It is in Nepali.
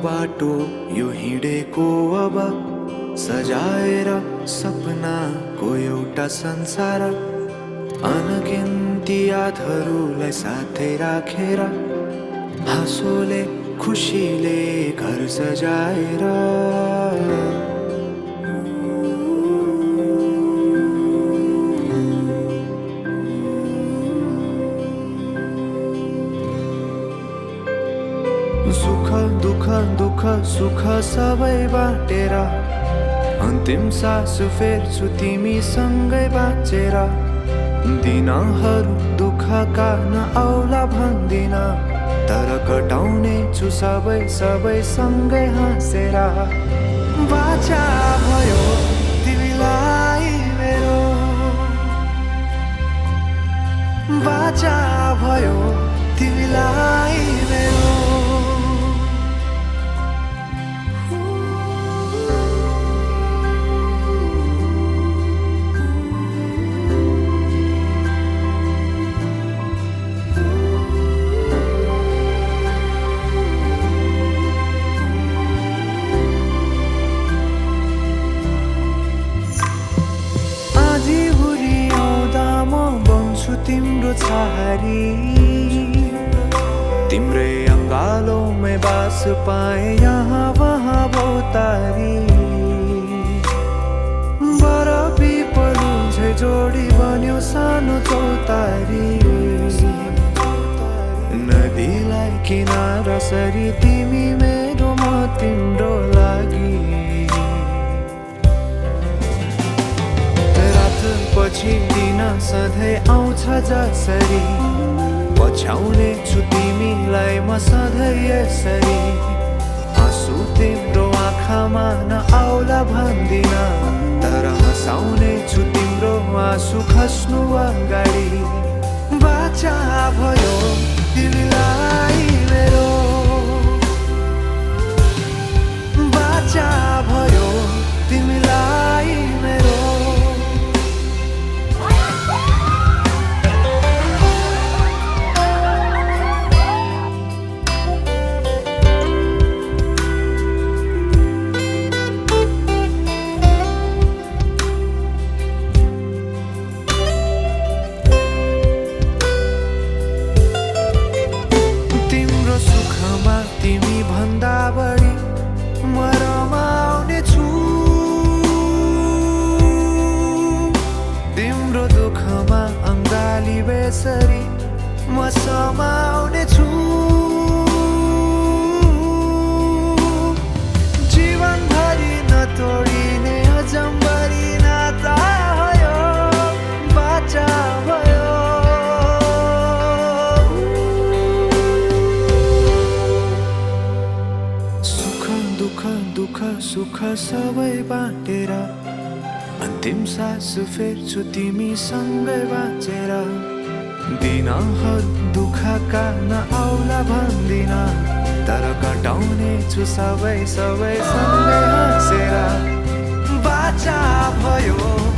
बाटो यो हिँडेको अब सजाएर सपनाको एउटा संसार अनगिन्ती यादहरूलाई साथै राखेर हाँसोले खुसीले घर सजाएर सुख दुःख दुःख सुख सबै बाटेर अन्तिम सास फेर्छु तिमीसँगै बाँचेर दिनहरू दुःखका नआउला भन्दिन तर कटाउने छु सबै सबै सँगै हाँसेर बाचा भयो तिमीलाई मेरो बाचा भयो तिमीलाई मेरो तिम्रो छहारी तिम्रै अङ्गालोमै बास पाए यहाँ वहाँ बहुतारी बरफी पलु झै जोडी बन्यो सानो चौतारी नदीलाई किनारा सरी तिमी मेरो म तिम्रो लागि पछि दिन सधैँ आउँछ जसरी पछ्याउने छु तिमीलाई म सधैँ यसरी आँसु तिम्रो आँखामा नआउला भन्दिन तर हँसाउने छु तिम्रो आँसु खस्नु अगाडि बाचा भयो तिमीलाई मेरो बाचा भयो तिमीलाई मेरो तिमी भन्दा बढी म रमाउने छु तिम्रो दुःखमा अङ्गाली बेसरी म समाउने छु जीवनभरि नतोडिने अजम्बरी नाता भयो बाचा भयो दुःख सुख सबै बाटेर अन्तिम सास फेर्छु तिमीसँगै बाँचेर दिनहरू दुःखका नआउला भन्दिन तर कटाउने छु सबै सबै सँगै हाँसेर बाचा भयो